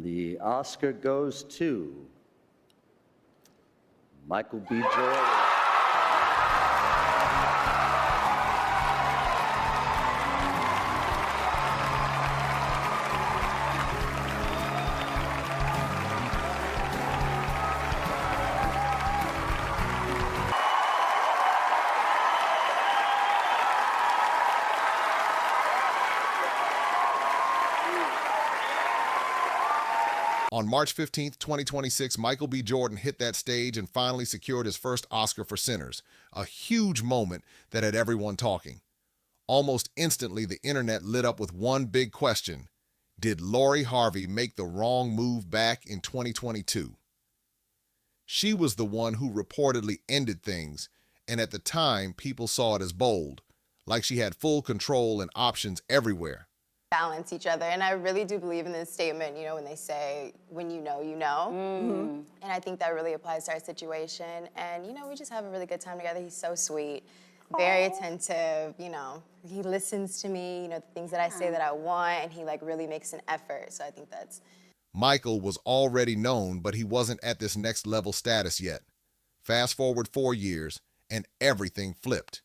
The Oscar goes to Michael B. Jordan. On March 15th, 2026, Michael B. Jordan hit that stage and finally secured his first Oscar for Sinners, a huge moment that had everyone talking. Almost instantly, the internet lit up with one big question. Did Lori Harvey make the wrong move back in 2022? She was the one who reportedly ended things, and at the time, people saw it as bold, like she had full control and options everywhere. Balance each other, and I really do believe in this statement, you know, when they say, when you know, you know. Mm-hmm. And I think that really applies to our situation, and you know, we just have a really good time together. He's so sweet, very attentive, you know, he listens to me, you know, the things that I say that I want, and he like really makes an effort, so I think that's... Michael was already known, but he wasn't at this next level status yet. Fast forward 4 years, and everything flipped.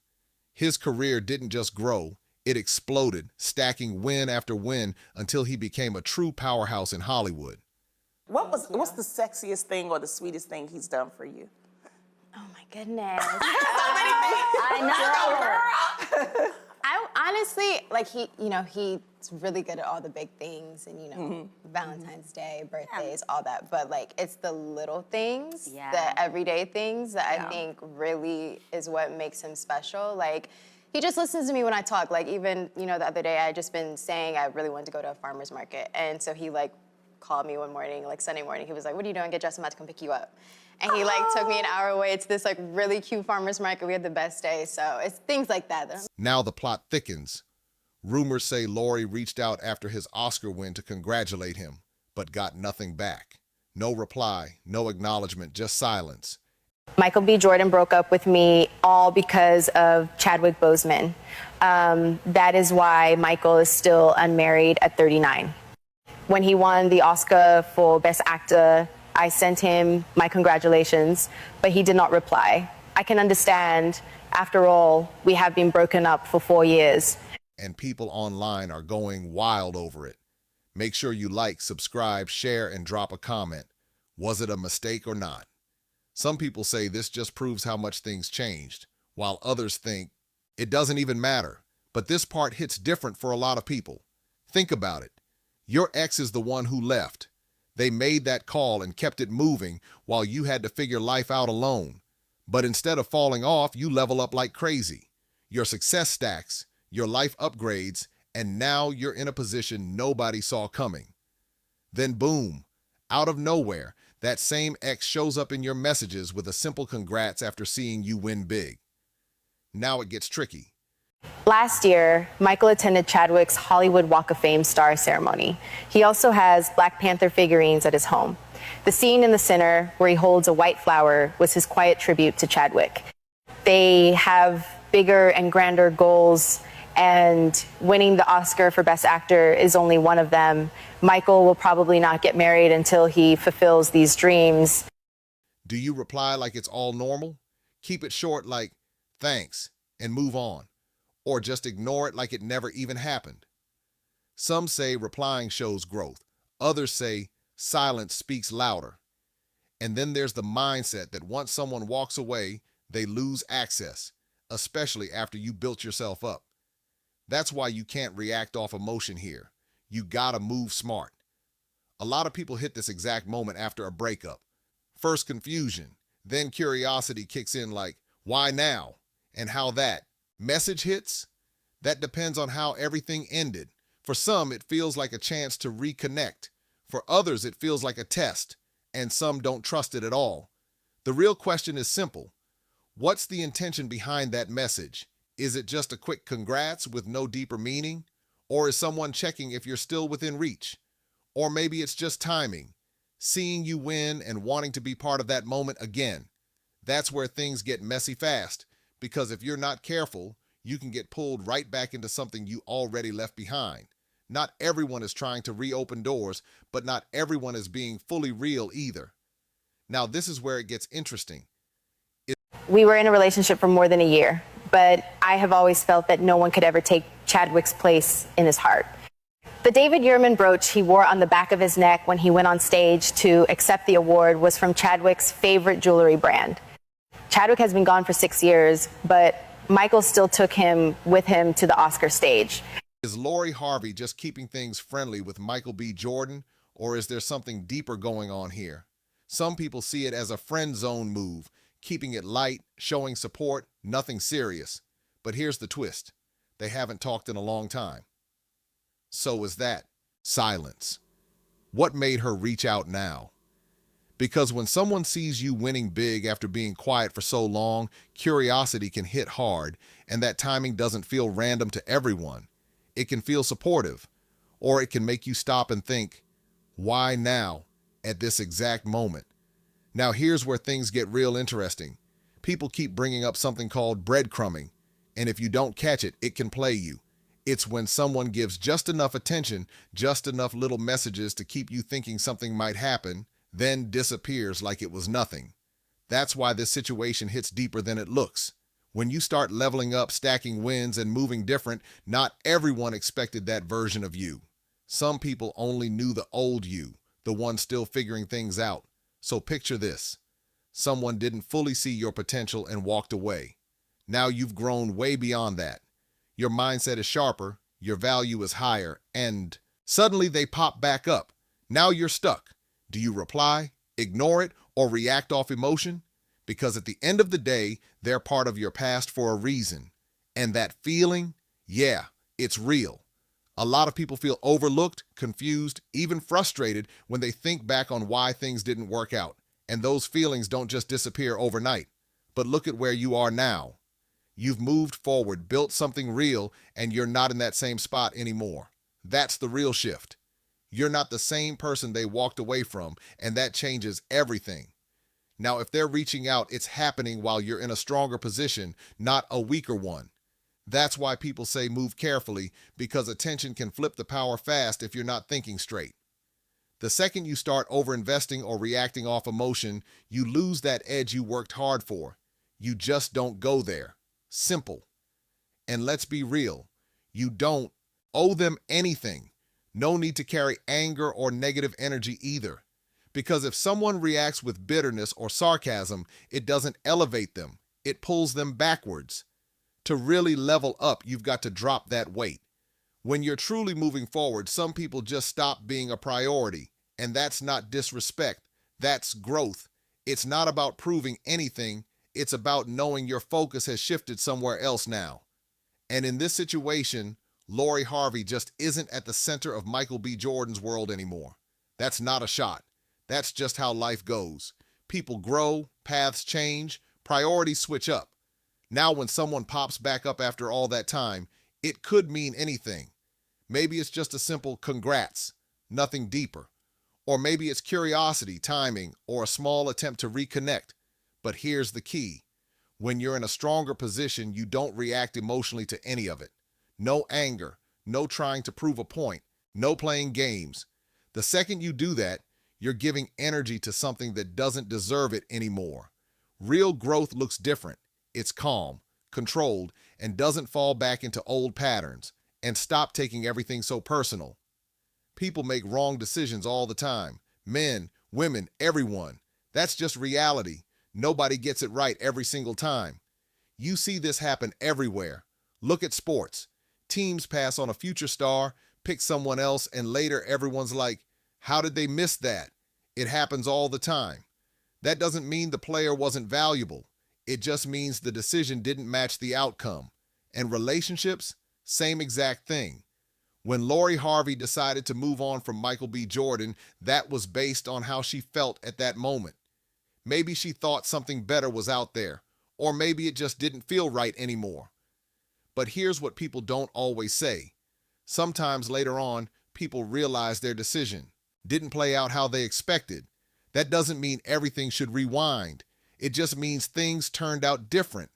His career didn't just grow, it exploded, stacking win after win until he became a true powerhouse in Hollywood. What's the sexiest thing or the sweetest thing he's done for you? Oh my goodness. So many things. I know. I honestly, like he's really good at all the big things and, you know, Valentine's Day, birthdays, all that. But like, it's the little things, the everyday things that I think really is what makes him special. Like, he just listens to me when I talk. Like even, you know, the other day I had just been saying I really wanted to go to a farmer's market. And so he like called me one morning, like Sunday morning. He was like, what are you doing? Get dressed, I'm about to come pick you up. And he like took me an hour away to this like really cute farmer's market. We had the best day. So it's things like that. Now the plot thickens. Rumors say Lori reached out after his Oscar win to congratulate him, but got nothing back. No reply, no acknowledgement, just silence. Michael B. Jordan broke up with me all because of Chadwick Boseman. That is why Michael is still unmarried at 39. When he won the Oscar for Best Actor, I sent him my congratulations, but he did not reply. I can understand. After all, we have been broken up for 4 years. And people online are going wild over it. Make sure you like, subscribe, share, and drop a comment. Was it a mistake or not? Some people say this just proves how much things changed, while others think it doesn't even matter. But this part hits different for a lot of people. Think about it. Your ex is the one who left. They made that call and kept it moving while you had to figure life out alone. But instead of falling off, you level up like crazy. Your success stacks, your life upgrades, and now you're in a position nobody saw coming. Then boom, out of nowhere, that same ex shows up in your messages with a simple congrats after seeing you win big. Now it gets tricky. Last year, Michael attended Chadwick's Hollywood Walk of Fame star ceremony. He also has Black Panther figurines at his home. The scene in the center where he holds a white flower was his quiet tribute to Chadwick. They have bigger and grander goals, and winning the Oscar for Best Actor is only one of them. Michael will probably not get married until he fulfills these dreams. Do you reply like it's all normal? Keep it short like, thanks, and move on. Or just ignore it like it never even happened. Some say replying shows growth. Others say silence speaks louder. And then there's the mindset that once someone walks away, they lose access, especially after you built yourself up. That's why you can't react off emotion here. You gotta move smart. A lot of people hit this exact moment after a breakup. First confusion, then curiosity kicks in like, why now? And how that message hits? That depends on how everything ended. For some, it feels like a chance to reconnect. For others, it feels like a test, and some don't trust it at all. The real question is simple. What's the intention behind that message? Is it just a quick congrats with no deeper meaning? Or is someone checking if you're still within reach? Or maybe it's just timing, seeing you win and wanting to be part of that moment again. That's where things get messy fast, because if you're not careful, you can get pulled right back into something you already left behind. Not everyone is trying to reopen doors, but not everyone is being fully real either. Now, this is where it gets interesting. We were in a relationship for more than a year, but I have always felt that no one could ever take Chadwick's place in his heart. The David Yurman brooch he wore on the back of his neck when he went on stage to accept the award was from Chadwick's favorite jewelry brand. Chadwick has been gone for 6 years, but Michael still took him with him to the Oscar stage. Is Lori Harvey just keeping things friendly with Michael B. Jordan, or is there something deeper going on here? Some people see it as a friend zone move, keeping it light, showing support, nothing serious. But here's the twist. They haven't talked in a long time. So is that silence. What made her reach out now? Because when someone sees you winning big after being quiet for so long, curiosity can hit hard, and that timing doesn't feel random to everyone. It can feel supportive, or it can make you stop and think, why now, at this exact moment? Now here's where things get real interesting. People keep bringing up something called breadcrumbing, and if you don't catch it, it can play you. It's when someone gives just enough attention, just enough little messages to keep you thinking something might happen, then disappears like it was nothing. That's why this situation hits deeper than it looks. When you start leveling up, stacking wins, and moving different, not everyone expected that version of you. Some people only knew the old you, the one still figuring things out. So picture this. Someone didn't fully see your potential and walked away. Now you've grown way beyond that. Your mindset is sharper, your value is higher, and suddenly they pop back up. Now you're stuck. Do you reply, ignore it, or react off emotion? Because at the end of the day, they're part of your past for a reason. And that feeling, yeah, it's real. A lot of people feel overlooked, confused, even frustrated when they think back on why things didn't work out. And those feelings don't just disappear overnight. But look at where you are now. You've moved forward, built something real, and you're not in that same spot anymore. That's the real shift. You're not the same person they walked away from, and that changes everything. Now, if they're reaching out, it's happening while you're in a stronger position, not a weaker one. That's why people say move carefully, because attention can flip the power fast if you're not thinking straight. The second you start overinvesting or reacting off emotion, you lose that edge you worked hard for. You just don't go there. Simple. And let's be real, you don't owe them anything. No need to carry anger or negative energy either. Because if someone reacts with bitterness or sarcasm, it doesn't elevate them. It pulls them backwards. To really level up, you've got to drop that weight. When you're truly moving forward, some people just stop being a priority. And that's not disrespect. That's growth. It's not about proving anything. It's about knowing your focus has shifted somewhere else now. And in this situation, Lori Harvey just isn't at the center of Michael B. Jordan's world anymore. That's not a shot. That's just how life goes. People grow, paths change, priorities switch up. Now when someone pops back up after all that time, it could mean anything. Maybe it's just a simple congrats, nothing deeper. Or maybe it's curiosity, timing, or a small attempt to reconnect. But here's the key. When you're in a stronger position, you don't react emotionally to any of it. No anger, no trying to prove a point, no playing games. The second you do that, you're giving energy to something that doesn't deserve it anymore. Real growth looks different. It's calm, controlled, and doesn't fall back into old patterns. And stop taking everything so personal. People make wrong decisions all the time. Men, women, everyone. That's just reality. Nobody gets it right every single time. You see this happen everywhere. Look at sports. Teams pass on a future star, pick someone else, and later everyone's like, how did they miss that? It happens all the time. That doesn't mean the player wasn't valuable. It just means the decision didn't match the outcome. And relationships, same exact thing. When Lori Harvey decided to move on from Michael B. Jordan, that was based on how she felt at that moment. Maybe she thought something better was out there, or maybe it just didn't feel right anymore. But here's what people don't always say. Sometimes later on, people realize their decision didn't play out how they expected. That doesn't mean everything should rewind. It just means things turned out different.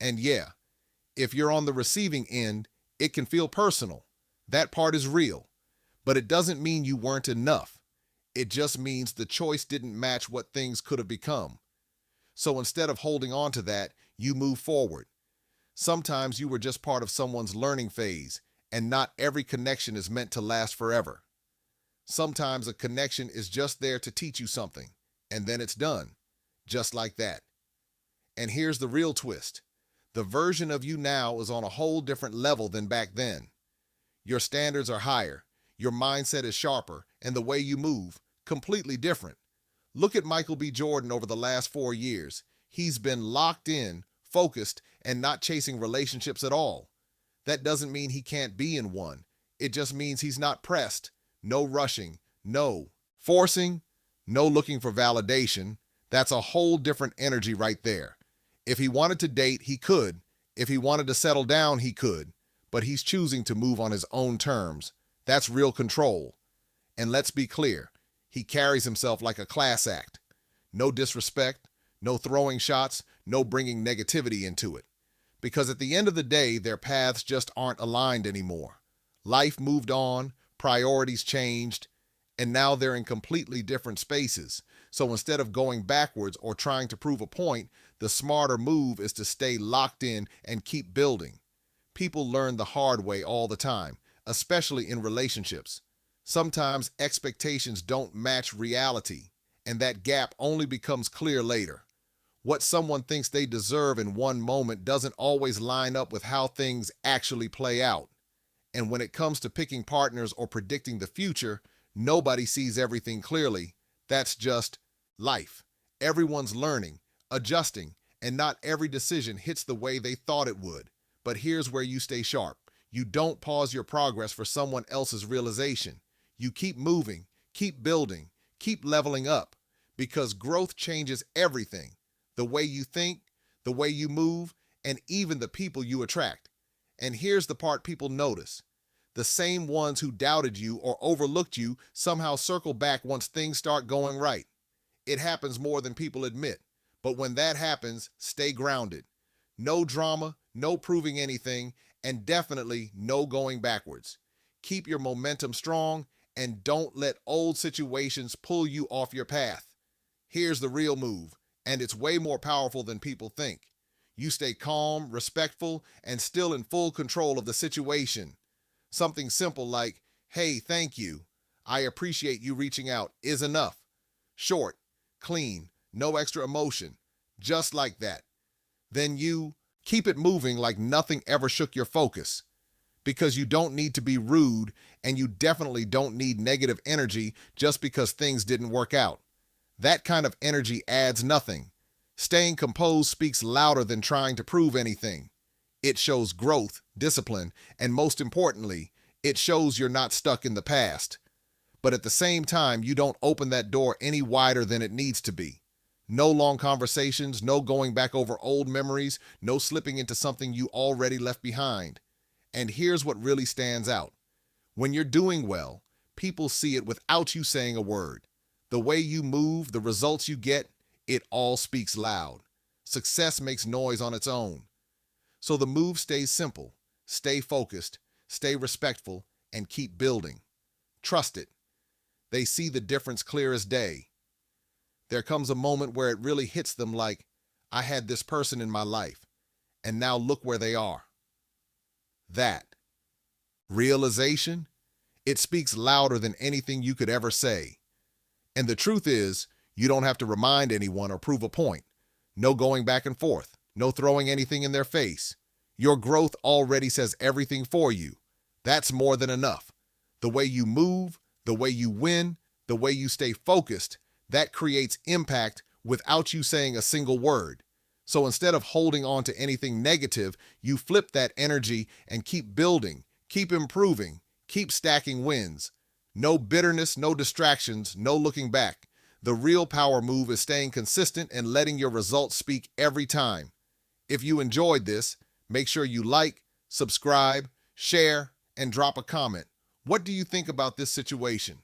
And yeah, if you're on the receiving end, it can feel personal. That part is real. But it doesn't mean you weren't enough. It just means the choice didn't match what things could have become. So instead of holding on to that, you move forward. Sometimes you were just part of someone's learning phase, and not every connection is meant to last forever. Sometimes a connection is just there to teach you something, and then it's done, just like that. And here's the real twist. The version of you now is on a whole different level than back then. Your standards are higher, your mindset is sharper, and the way you move, completely different. Look at Michael B. Jordan over the last 4 years. He's been locked in, focused, and not chasing relationships at all. That doesn't mean he can't be in one. It just means he's not pressed. No rushing, no forcing, no looking for validation. That's a whole different energy right there. If he wanted to date, he could. If he wanted to settle down, he could. But he's choosing to move on his own terms. That's real control. And let's be clear, he carries himself like a class act. No disrespect, no throwing shots, no bringing negativity into it. Because at the end of the day, their paths just aren't aligned anymore. Life moved on, priorities changed, and now they're in completely different spaces. So instead of going backwards or trying to prove a point, the smarter move is to stay locked in and keep building. People learn the hard way all the time, especially in relationships. Sometimes expectations don't match reality, and that gap only becomes clear later. What someone thinks they deserve in one moment doesn't always line up with how things actually play out. And when it comes to picking partners or predicting the future, nobody sees everything clearly. That's just life. Everyone's learning, adjusting, and not every decision hits the way they thought it would. But here's where you stay sharp. You don't pause your progress for someone else's realization. You keep moving, keep building, keep leveling up, because growth changes everything. The way you think, the way you move, and even the people you attract. And here's the part people notice. The same ones who doubted you or overlooked you somehow circle back once things start going right. It happens more than people admit. But when that happens, stay grounded. No drama, no proving anything, and definitely no going backwards. Keep your momentum strong and don't let old situations pull you off your path. Here's the real move, and it's way more powerful than people think. You stay calm, respectful, and still in full control of the situation. Something simple like, "Hey, thank you. I appreciate you reaching out," is enough. Short, clean, no extra emotion. Just like that. Then you keep it moving like nothing ever shook your focus. Because you don't need to be rude, and you definitely don't need negative energy just because things didn't work out. That kind of energy adds nothing. Staying composed speaks louder than trying to prove anything. It shows growth, discipline, and most importantly, it shows you're not stuck in the past. But at the same time, you don't open that door any wider than it needs to be. No long conversations, no going back over old memories, no slipping into something you already left behind. And here's what really stands out. When you're doing well, people see it without you saying a word. The way you move, the results you get, it all speaks loud. Success makes noise on its own. So the move stays simple. Stay focused, stay respectful, and keep building. Trust it. They see the difference clear as day. There comes a moment where it really hits them like, I had this person in my life, and now look where they are. That realization, it speaks louder than anything you could ever say. And the truth is, you don't have to remind anyone or prove a point. No going back and forth. No throwing anything in their face. Your growth already says everything for you. That's more than enough. The way you move, the way you win, the way you stay focused, that creates impact without you saying a single word. So instead of holding on to anything negative, you flip that energy and keep building, keep improving, keep stacking wins. No bitterness, no distractions, no looking back. The real power move is staying consistent and letting your results speak every time. If you enjoyed this, make sure you like, subscribe, share, and drop a comment. What do you think about this situation?